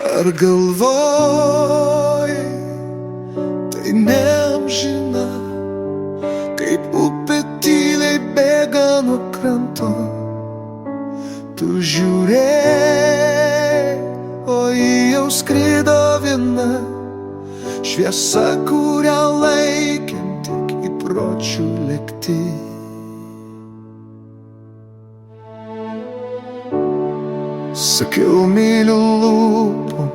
Ar galvoji, tai neamžina, kaip upė tyliai bėga nuo kranto. Tu žiūrėjai, o ji jau skrido viena, šviesa, kurią laikėm tik įpročių lėkti. Sakiau myliu lūpom,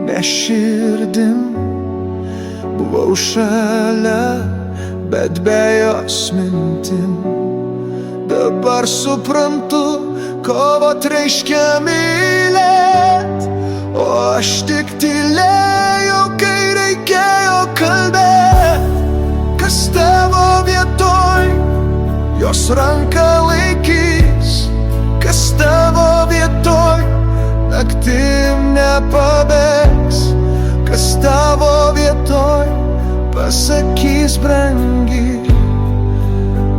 ne širdim, buvau šalia, bet be jos mintim. Dabar suprantu, kovot reiškia mylėt, o aš tik tylėjau, kai reikėjo kalbėt. Kas tavo vietoj, jos ranką laikys, kas tavo vietoj, naktim nepabėgs, kas tavo vietoj, pasakys brangi,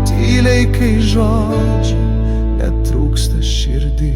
tyliai, kai žodžių netrūksta širdį.